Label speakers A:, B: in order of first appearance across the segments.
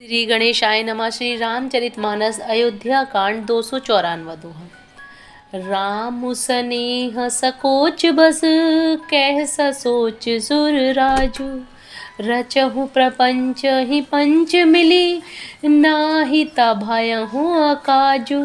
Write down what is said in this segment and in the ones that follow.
A: श्री गणेशाय नमः। श्री रामचरितमानस अयोध्या कांड 294 दोहा। राम सनेह सकोच बस कह ससोच सुर राजू। रचहु प्रपंच ही पंच मिली नाही तभयहु अकाजू।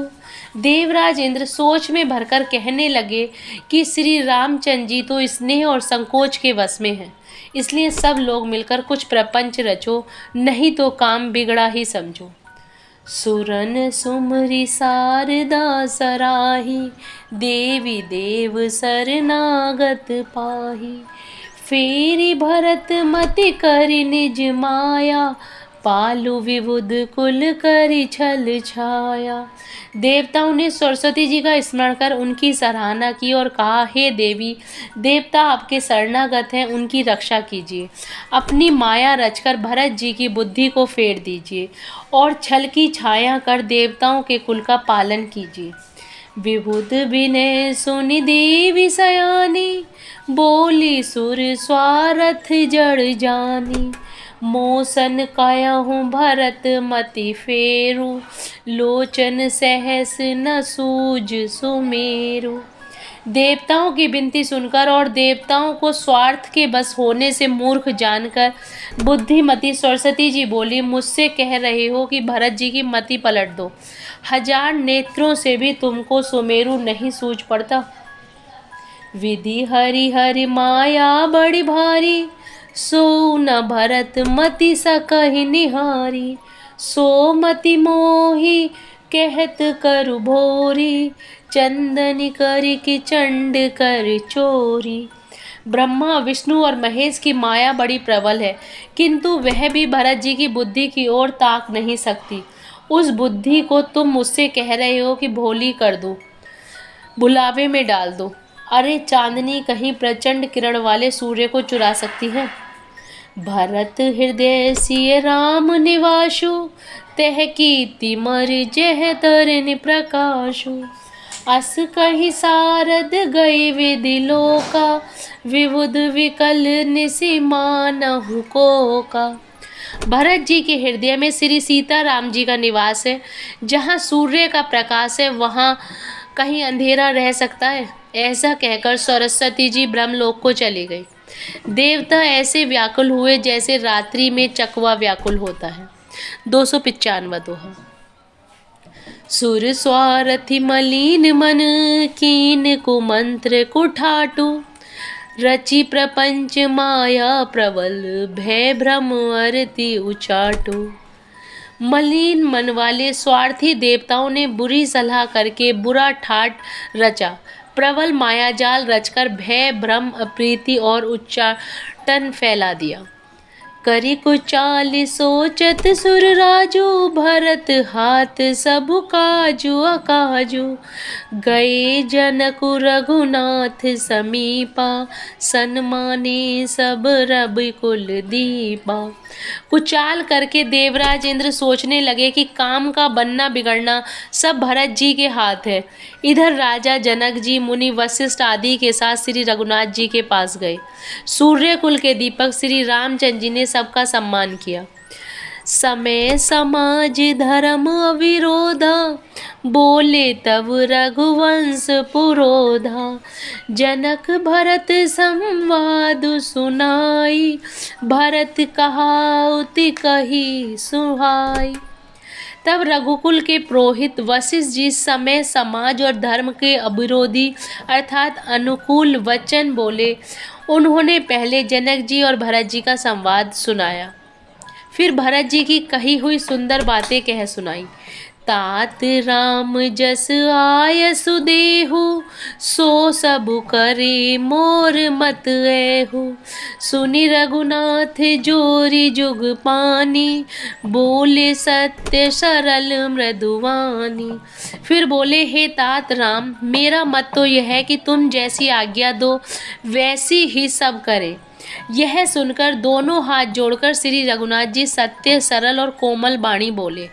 A: देवराज इंद्र सोच में भरकर कहने लगे कि श्री रामचंद्र जी तो स्नेह और संकोच के वश में हैं, इसलिए सब लोग मिलकर कुछ प्रपंच रचो, नहीं तो काम बिगड़ा ही समझो। सुरन सुमरी सारदा सराही देवी देव सरनागत पाही। फेरी भरत मति करि निज माया पालु विबुध कुल करि छल छाया। देवताओं ने सरस्वती जी का स्मरण कर उनकी सराहना की और कहा, हे देवी, देवता आपके शरणागत हैं, उनकी रक्षा कीजिए। अपनी माया रचकर भरत जी की बुद्धि को फेर दीजिए और छल की छाया कर देवताओं के कुल का पालन कीजिए। विबुध विनय सुनि देवी सयानी बोली सुर स्वारथ जड़ जानी। मोसन कहूँ भरत मति फेरु लोचन सहस न सूझ सुमेरु। देवताओं की विनती सुनकर और देवताओं को स्वार्थ के बस होने से मूर्ख जानकर बुद्धिमती सरस्वती जी बोली, मुझसे कह रहे हो कि भरत जी की मति पलट दो। हजार नेत्रों से भी तुमको सुमेरु नहीं सूझ पड़ता। विधि हरि हरि माया बड़ी भारी सो न भरत मति सकहि निहारी। सो मति मोही कहत करु भोरी चंदन करि कि चंड कर चोरी। ब्रह्मा विष्णु और महेश की माया बड़ी प्रबल है, किंतु वह भी भरत जी की बुद्धि की ओर ताक नहीं सकती। उस बुद्धि को तुम मुझसे कह रहे हो कि भोली कर दो, बुलावे में डाल दो। अरे चांदनी कहीं प्रचंड किरण वाले सूर्य को चुरा सकती है। भरत हृदय सिय राम निवासु तह कीर्ति मर जह तरन प्रकाशु। अस कहि सारद गई विधि लोका विबुध विकल निसि मानहु कोका। भरत जी के हृदय में श्री सीता राम जी का निवास है। जहाँ सूर्य का प्रकाश है वहाँ कहीं अंधेरा रह सकता है। ऐसा कहकर सरस्वती जी ब्रह्मलोक को चली गई। देवता ऐसे व्याकुल हुए जैसे रात्रि में चकवा व्याकुल होता है। 295 दोहा। सुर स्वारथि मलिन मन कीन कुमंत्र कुठाटू। रचि प्रपंच माया प्रबल भय भ्रम अरति उचाटू। मलिन मन वाले स्वार्थी देवताओं ने बुरी सलाह करके बुरा ठाट रचा, प्रबल मायाजाल रचकर भय भ्रम अप्रीति और उच्चाटन फैला दिया। करी कुचाल सोचत सुर राजू भरत हाथ सब काजू अकाजू। गए जनकु रघुनाथ समीपा सन्माने सब रब कुल दीपा। कुचाल करके देवराज इंद्र सोचने लगे कि काम का बनना बिगड़ना सब भरत जी के हाथ है। इधर राजा जनक जी मुनि वशिष्ठ आदि के साथ श्री रघुनाथ जी के पास गए। सूर्य कुल के दीपक श्री रामचंद्र जी ने सबका सम्मान किया। समय समाज धर्म अविरोधा बोले तब रघुवंश पुरोधा। जनक भरत संवाद सुनाई भरत कहाउति कही सुहाई। तब रघुकुल के पुरोहित वशिष्ठ जी समय समाज और धर्म के अविरोधी अर्थात अनुकूल वचन बोले। उन्होंने पहले जनक जी और भरत जी का संवाद सुनाया, फिर भरत जी की कही हुई सुंदर बातें कह सुनाई। तात राम जस आय सुदेहु सो सबु करे मोर मत ऐहु। सुनि रघुनाथ जोरी जुग पानी बोले सत्य सरल मृदुवानी। फिर बोले, हे तात राम, मेरा मत तो यह है कि तुम जैसी आज्ञा दो वैसी ही सब करे। यह सुनकर दोनों हाथ जोड़कर श्री रघुनाथ जी सत्य सरल और कोमल वाणी बोले।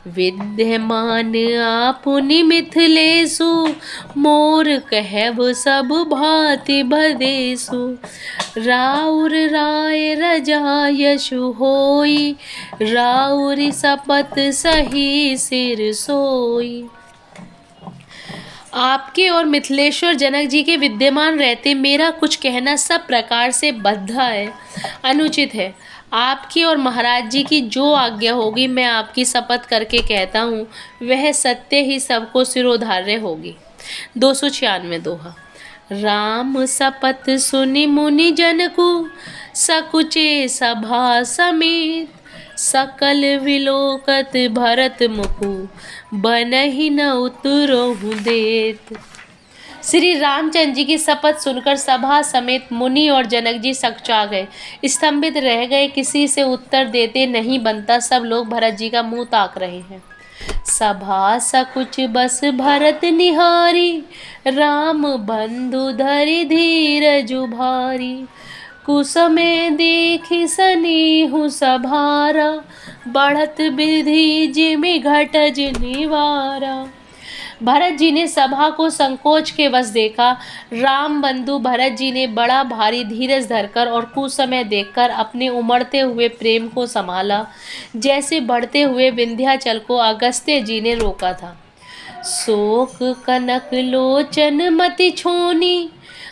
A: विद्यमान आपुनि मिथिलेषु, मोर कहब सब भांति भदेषु। राउर राय रजा यशु होई, राउरी शपथ सही सिर सोई। आपके और मिथिलेश्वर जनक जी के विद्यमान रहते मेरा कुछ कहना सब प्रकार से बद्ध है, अनुचित है। आपकी और महाराज जी की जो आज्ञा होगी मैं आपकी शपथ करके कहता हूँ, वह सत्य ही सबको सिरोधार्य होगी। 296 दोहा। राम शपथ सुनि मुनि जनकु, सकुचे सभा समेत। सकल विलोकत भरत मुखु, बनहि न उतरहु देत। श्री रामचंद्र जी की शपथ सुनकर सभा समेत मुनि और जनक जी सकचा गए, स्तंभित रह गए। किसी से उत्तर देते नहीं बनता, सब लोग भरत जी का मुंह ताक रहे हैं। सभा सकुच बस भरत निहारी, राम बंधु धरि धीरजु भारी। कुसमय देखि सनेहु सभारा, बढ़त विधि जिमि घटज निवारा। भरत जी ने सभा को संकोच के वश देखा। राम बंधु भरत जी ने बड़ा भारी धीरज धरकर और कुसमय देखकर अपने उमड़ते हुए प्रेम को संभाला, जैसे बढ़ते हुए विंध्याचल को अगस्त्य जी ने रोका था। शोक कनक लोचन मति छोनी,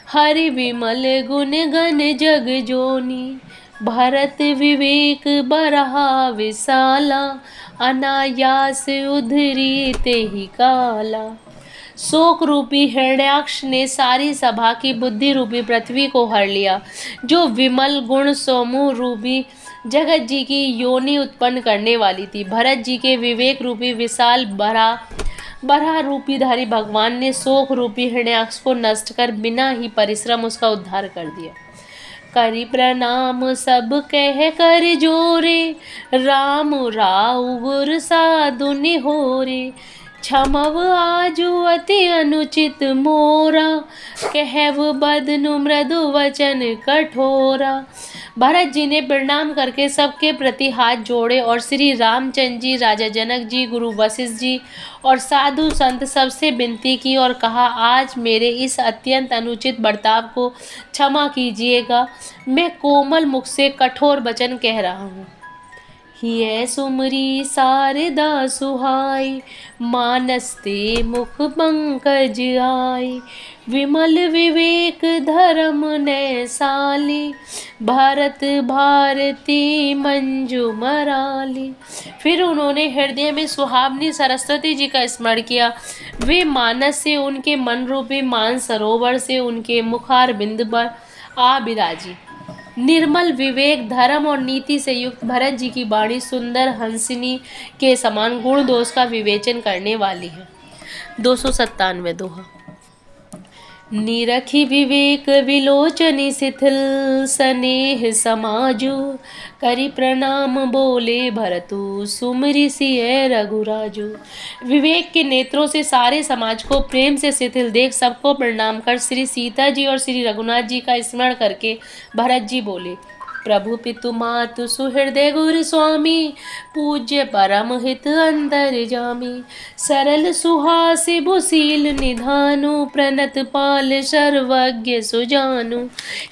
A: हरि विमल गुण गण जग जोनी। भरत विवेक बरहा विशाला, अनायास उधरी तेहि काला। शोक रूपी हिरण्याक्ष ने सारी सभा की बुद्धि रूपी पृथ्वी को हर लिया, जो विमल गुण समूह रूपी जगत जी की योनि उत्पन्न करने वाली थी। भरत जी के विवेक रूपी विशाल बराह रूपी धारी भगवान ने शोक रूपी हिरण्याक्ष को नष्ट कर बिना ही परिश्रम उसका उद्धार कर दिया। करि प्रणाम सब कह कर जोरे, राम राउ गुर साधु निहोरे। क्षमव आजु अति अनुचित मोरा, कहव बदनु मृदु वचन कठोरा। भरत जी ने प्रणाम करके सबके प्रति हाथ जोड़े और श्री रामचंद्र जी, राजा जनक जी, गुरु वशिष्ठ जी और साधु संत सबसे विनती की और कहा, आज मेरे इस अत्यंत अनुचित बर्ताव को क्षमा कीजिएगा। मैं कोमल मुख से कठोर वचन कह रहा हूँ। हिय सुमरी शारदा सुहाई, मानसते मुख पंकज आई। विमल विवेक धर्म नैसाली, भारत भारती मंजू मराली। फिर उन्होंने हृदय में सुहावनी सरस्वती जी का स्मरण किया। वे मानस से उनके मन रूपी मान सरोवर से उनके मुखार बिंद पर आ विराजी। निर्मल विवेक धर्म और नीति से युक्त भरत जी की वाणी सुंदर हंसिनी के समान गुण दोष का विवेचन करने वाली है। 297 दोहा। निरखी विवेक विलोचनी शिथिल, स्नेह समाजु। करि प्रणाम बोले भरतु, सुमरि सिय रघुराजु। विवेक के नेत्रों से सारे समाज को प्रेम से शिथिल देख सबको प्रणाम कर श्री सीता जी और श्री रघुनाथ जी का स्मरण करके भरत जी बोले, प्रभु पितु मातु सुहृदय गुरु स्वामी, पूज्य परम हित अंतर्जामी। सरल सुहासिबु बुशील निधानु, प्रणत पाल सर्वज्ञ सुजानु।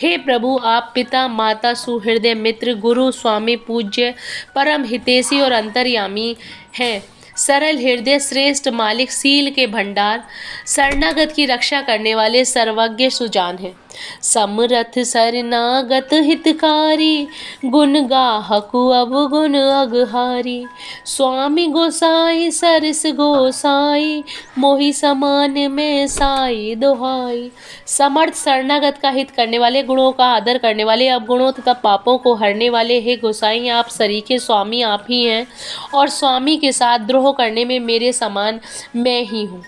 A: हे प्रभु, आप पिता माता सुहृदय मित्र गुरु स्वामी पूज्य परम हितैषी और अंतर्यामी हैं। सरल हृदय श्रेष्ठ मालिक शील के भंडार, शरणागत की रक्षा करने वाले सर्वज्ञ सुजान हैं। समरथ शरणागत हितकारी, गुण गाहकु अवगुण अगहारी। स्वामी गोसाई सरस गोसाई, मोहि समान में साई दुहाई। समर्थ शरणागत का हित करने वाले, गुणों का आदर करने वाले, अवगुणों तथा पापों को हरने वाले, हे गोसाई आप सरीखे स्वामी आप ही हैं और स्वामी के साथ द्रोह करने में मेरे समान मैं ही हूँ।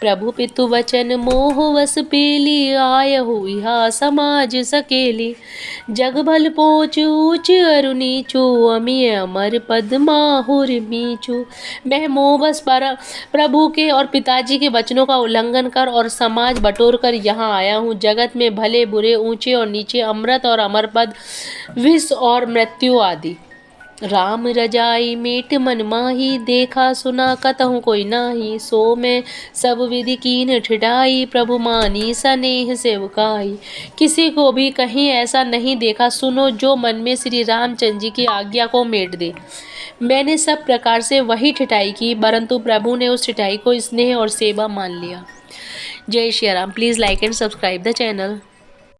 A: प्रभु पितु वचन मोह वस पेली, आयहु इहा समाज सकेली। जग भल पोच ऊच अरु नीचू, अमिय अमर पद माहुर मीचू। मैं मोहवश प्रभु के और पिताजी के वचनों का उल्लंघन कर और समाज बटोर कर यहाँ आया हूँ। जगत में भले बुरे, ऊंचे और नीचे, अमृत और अमर पद, विष और मृत्यु आदि राम रजाई मेट मन माही, देखा सुना कतहु कोई नाही। सो मैं सब विधि कीन ठिठाई, प्रभु मानी सनेह सेवकाई। किसी को भी कहीं ऐसा नहीं देखा सुनो जो मन में श्री रामचंद्र जी की आज्ञा को मेट दे। मैंने सब प्रकार से वही ठिठाई की, परंतु प्रभु ने उस ठिठाई को स्नेह और सेवा मान लिया। जय Shri Ram. Please like and subscribe the channel.